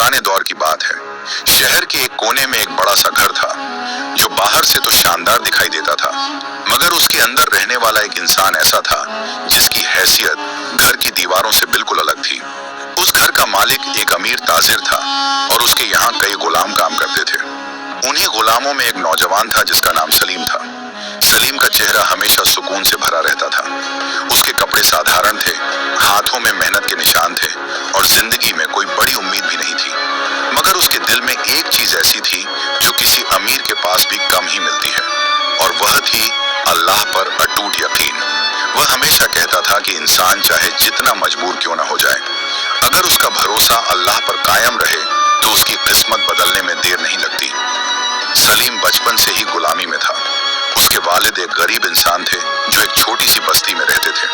पुराने दौर की बात है। शहर के एक कोने में एक बड़ा सा घर था जो बाहर से तो शानदार दिखाई देता था, मगर उसके अंदर रहने वाला एक इंसान ऐसा था जिसकी हैसियत घर की दीवारों से बिल्कुल अलग थी। उस घर का मालिक एक अमीर ताजिर था और उसके यहाँ कई गुलाम काम करते थे। उन्हीं गुलामों में एक नौजवान था जिसका नाम सलीम था। सलीम का चेहरा हमेशा सुकून से भरा रहता था। उसके कपड़े साधारण थे, हाथों में मेहनत के निशान थे और जिंदगी में कोई बड़ी उम्मीद भी नहीं थी। मगर उसके दिल में एक चीज ऐसी थी जो किसी अमीर के पास भी कम ही मिलती है, और वह थी अल्लाह पर अटूट यकीन। वह हमेशा कहता था कि इंसान चाहे जितना मजबूर क्यों न हो जाए, अगर उसका भरोसा अल्लाह पर कायम रहे तो उसकी किस्मत बदलने में देर नहीं लगती। सलीम बचपन से ही गुलामी में था। उसके वालिद एक गरीब इंसान थे जो एक छोटी सी बस्ती में रहते थे।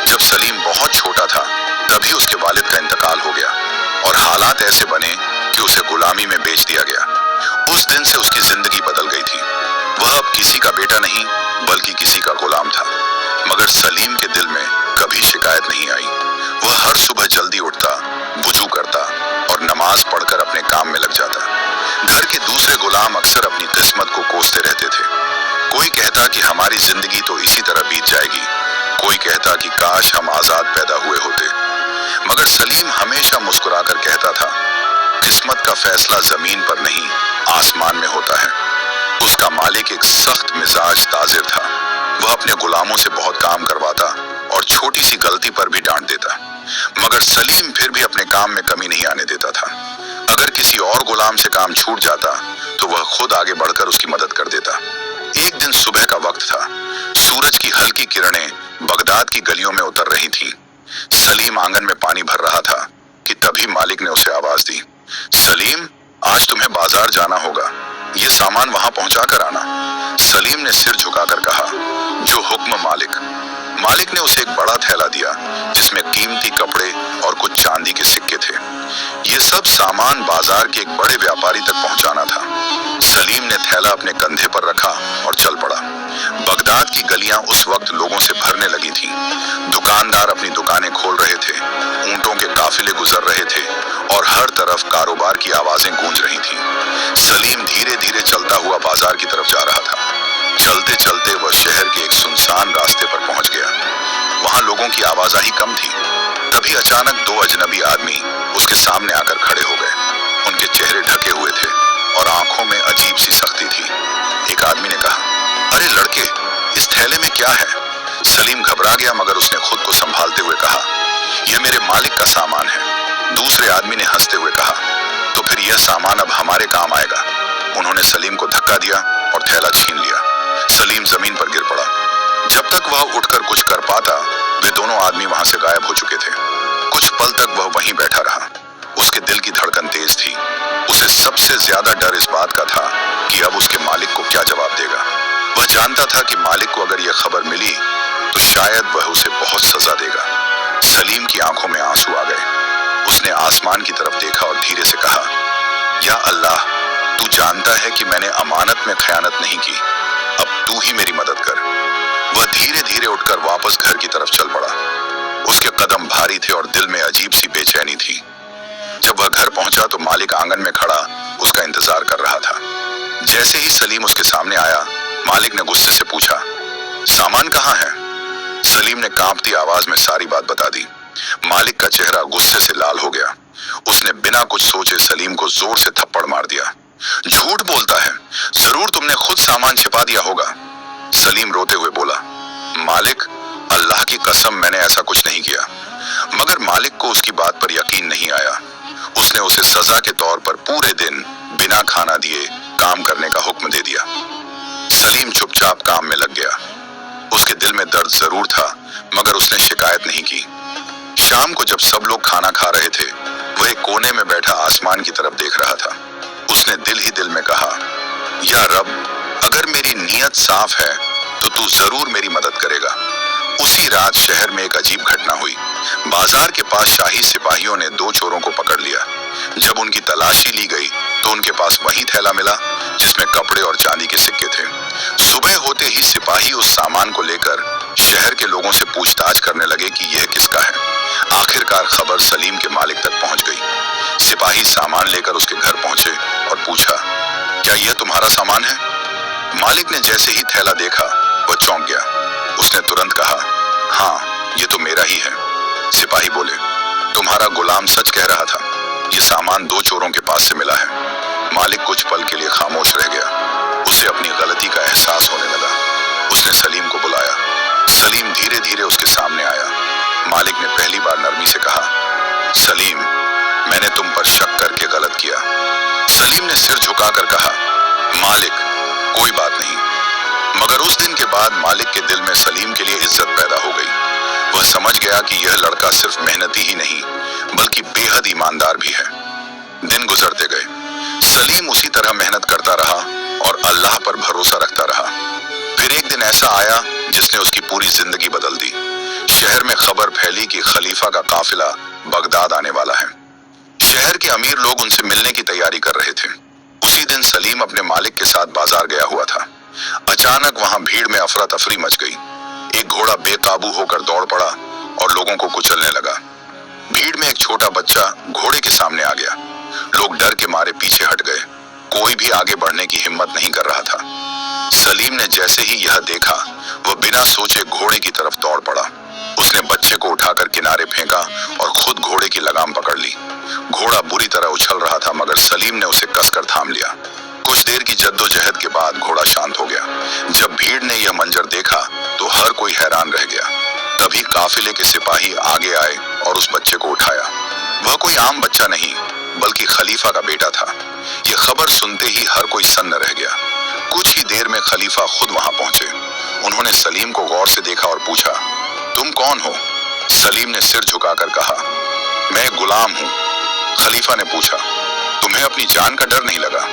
जब सलीम बहुत छोटा था तभी उसके वालिद का इंतकाल हो गया और हालात ऐसे बने कि उसे गुलामी में बेच दिया गया। उस दिन से उसकी जिंदगी बदल गई थी। वह अब किसी का बेटा नहीं बल्कि किसी का गुलाम था। मगर सलीम के दिल में कभी शिकायत नहीं आई। वह हर सुबह जल्दी उठता, वुजू करता और नमाज पढ़कर अपने काम में लग जाता। घर के दूसरे गुलाम अक्सर अपनी किस्मत को कोसते रहते थे। कोई कहता कि हमारी जिंदगी तो इसी तरह बीत जाएगी, कोई कहता कि काश हम आजाद पैदा हुए होते। मगर सलीम हमेशा मुस्कुराकर कहता था, किस्मत का फैसला जमीन पर नहीं आसमान में होता है। उसका मालिक एक सख्त मिजाज ताजिर था। वह अपने गुलामों से बहुत काम करवाता और छोटी सी गलती पर भी डांट देता, मगर सलीम फिर भी अपने काम में कमी नहीं आने देता था। अगर किसी और गुलाम से काम छूट जाता तो वह खुद आगे बढ़कर उसकी मदद कर देता। एक दिन सुबह का वक्त था। सूरज की हल्की किरणें बगदाद की गलियों में उतर रही थीं। सलीम आंगन में पानी भर रहा था कि तभी मालिक ने उसे आवाज दी, सलीम, आज तुम्हें बाजार जाना होगा, ये सामान वहां पहुंचा कर आना। सलीम ने सिर झुकाकर कहा, जो हुक्म मालिक। मालिक ने उसे एक बड़ा थैला दिया जिसमें कीमती कपड़े और कुछ चांदी के सिक्के थे। ये सब सामान बाजार के एक बड़े व्यापारी तक पहुंचाना था। सलीम ने थैला अपने कंधे पर रखा और चल पड़ा। बगदाद की गलियां उस वक्त लोगों से भरने लगी थीं। दुकानदार अपनी दुकानें खोल रहे थे, ऊंटों के काफिले गुजर रहे थे और हर तरफ कारोबार की आवाजें गूंज रही थीं। सलीम धीरे धीरे चलता हुआ बाजार की तरफ जा रहा था। चलते चलते वह शहर के एक सुनसान रास्ते पर पहुंच गया। वहां लोगों की आवाजाही कम थी। तभी अचानक दो अजनबी आदमी उसके सामने आकर खड़े हो गए। उनके चेहरे ढके हुए थे और आंखों में अजीब सी सख्ती थी। एक आदमी ने कहा, अरे लड़के, इस थैले में क्या है? सलीम घबरा गया मगर उसने खुद को संभालते हुए कहा, यह मेरे मालिक का सामान है। दूसरे आदमी ने हंसते हुए कहा, तो फिर यह सामान अब हमारे काम आएगा। उन्होंने सलीम को धक्का दिया और थैला छीन लिया। सलीम जमीन पर गिर पड़ा। जब तक वह उठकर कुछ कर पाता वे दोनों आदमी वहां से गायब हो चुके थे। कुछ पल तक वह वहीं बैठा रहा। उसके दिल की धड़कन तेज थी। उसे सबसे ज्यादा डर इस बात का था कि अब उसके मालिक को क्या जवाब देगा। वह जानता था कि मालिक को अगर यह खबर मिली तो शायद वह उसे बहुत सजा देगा। सलीम की आंखों में आंसू आ गए। उसने आसमान की तरफ देखा और धीरे से कहा, या अल्लाह, तू जानता है कि मैंने अमानत में खयानत नहीं की, अब तू ही मेरी मदद कर। वह धीरे धीरे उठकर वापस घर की तरफ चल पड़ा। उसके कदम भारी थे और दिल में अजीब सी बेचैनी थी। जब वह घर पहुंचा तो मालिक आंगन में खड़ा उसका इंतजार कर रहा था। जैसे ही सलीम उसके सामने आया, मालिक ने गुस्से से पूछा, सामान कहाँ है? सलीम ने कांपती आवाज में सारी बात बता दी। मालिक का चेहरा गुस्से से लाल हो गया। उसने बिना कुछ सोचे सलीम को जोर से थप्पड़ मार दिया। झूठ बोलता है, जरूर तुमने खुद सामान छिपा दिया होगा। सलीम रोते हुए बोला, मालिक, अल्लाह की कसम, मैंने ऐसा कुछ नहीं किया। मगर मालिक को उसकी बात पर यकीन नहीं आया। उसने उसे सजा के तौर पर पूरे दिन बिना खाना दिए काम करने का हुक्म दे दिया। सलीम चुपचाप काम में लग गया। उसके दिल में दर्द जरूर था मगर उसने शिकायत नहीं की। शाम को जब सब लोग खाना खा रहे थे, वह एक कोने में बैठा आसमान की तरफ देख रहा था। उसने दिल ही दिल में कहा, या रब, अगर मेरी नीयत साफ है तो तू जरूर मेरी मदद करेगा। उसी रात शहर में एक अजीब घटना हुई। बाजार के पास शाही सिपाहियों ने दो चोरों को पकड़ लिया। जब उनकी तलाशी ली गई तो उनके पास वही थैला मिला जिसमें कपड़े और चांदी के सिक्के थे। सुबह होते ही सिपाही उस सामान को लेकर शहर के लोगों से पूछताछ करने लगे कि यह किसका है। आखिरकार खबर सलीम के मालिक तक पहुंच गई। सिपाही सामान लेकर उसके घर पहुंचे और पूछा, क्या यह तुम्हारा सामान है? मालिक ने जैसे ही थैला देखा वह चौंक गया। उसने तुरंत कहा, हाँ, ये तो मेरा ही है। सिपाही बोले, तुम्हारा गुलाम सच कह रहा था, ये सामान 2 चोरों के पास से मिला है। मालिक कुछ पल के लिए खामोश रह गया। उसे अपनी गलती का एहसास होने लगा। उसने सलीम को बुलाया। सलीम धीरे धीरे उसके सामने आया। मालिक ने पहली बार नरमी से कहा, सलीम, मैंने तुम पर शक करके गलत किया। सलीम ने सिर झुकाकर कहा, मालिक, कोई बात नहीं। मगर उस दिन के बाद मालिक के दिल में सलीम के लिए इज्जत पैदा हो गई। वह समझ गया कि यह लड़का सिर्फ मेहनती ही नहीं बल्कि बेहद ईमानदार भी है। दिन गुजरते गए। सलीम उसी तरह मेहनत करता रहा और अल्लाह पर भरोसा रखता रहा। फिर एक दिन ऐसा आया जिसने उसकी पूरी जिंदगी बदल दी। शहर में खबर फैली कि खलीफा का काफिला बगदाद आने वाला है। शहर के अमीर लोग उनसे मिलने की तैयारी कर रहे थे। उसी दिन सलीम अपने मालिक के साथ बाजार गया हुआ था। अचानक वहां भीड़ में अफरा तफरी मच गई। एक घोड़ा बेकाबू होकर दौड़ पड़ा और लोगों को कुचलने लगा। भीड़ में एक छोटा बच्चा घोड़े के सामने आ गया। लोग डर के मारे पीछे हट गए। कोई भी आगे बढ़ने की हिम्मत नहीं कर रहा था। सलीम ने जैसे ही यह देखा, वह बिना सोचे घोड़े की तरफ दौड़ पड़ा। उसने बच्चे को उठाकर किनारे फेंका और खुद घोड़े की लगाम पकड़ ली। घोड़ा बुरी तरह उछल रहा था मगर सलीम ने उसे कसकर थाम लिया। कुछ देर की जद्दोजहद के बाद घोड़ा शांत हो गया। जब भीड़ ने यह मंजर देखा तो हर कोई हैरान रह गया। तभी काफिले के सिपाही आगे आए और उस बच्चे को उठाया। वह कोई आम बच्चा नहीं बल्कि खलीफा का बेटा था। यह खबर सुनते ही हर कोई सन्न रह गया। कुछ ही देर में खलीफा खुद वहां पहुंचे। उन्होंने सलीम को गौर से देखा और पूछा, तुम कौन हो? सलीम ने सिर झुकाकर कहा, मैं एक गुलाम हूं। खलीफा ने पूछा, तुम्हें अपनी जान का डर नहीं लगा?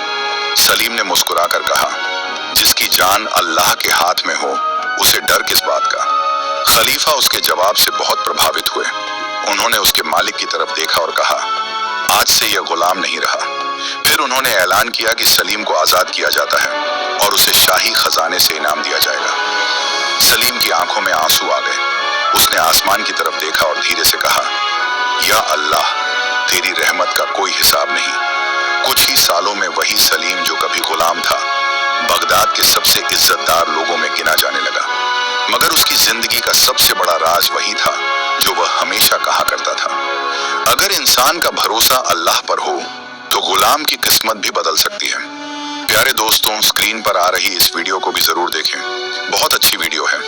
सलीम ने मुस्कुराकर कहा, जिसकी जान अल्लाह के हाथ में हो उसे डर किस बात का? खलीफा उसके जवाब से बहुत प्रभावित हुए। उन्होंने उसके मालिक की तरफ देखा और कहा, आज से यह गुलाम नहीं रहा। फिर उन्होंने ऐलान किया कि सलीम को आजाद किया जाता है और उसे शाही खजाने से इनाम दिया जाएगा। सलीम की आंखों में आंसू आ गए। उसने आसमान की तरफ देखा और धीरे से कहा, या अल्लाह, तेरी रहमत का कोई हिसाब नहीं। कुछ ही सालों में वही सलीम जो कभी गुलाम था, बगदाद के सबसे इज्जतदार लोगों में गिना जाने लगा। मगर उसकी जिंदगी का सबसे बड़ा राज वही था जो वह हमेशा कहा करता था, अगर इंसान का भरोसा अल्लाह पर हो तो गुलाम की किस्मत भी बदल सकती है। प्यारे दोस्तों, स्क्रीन पर आ रही इस वीडियो को भी जरूर देखें। बहुत अच्छी वीडियो है।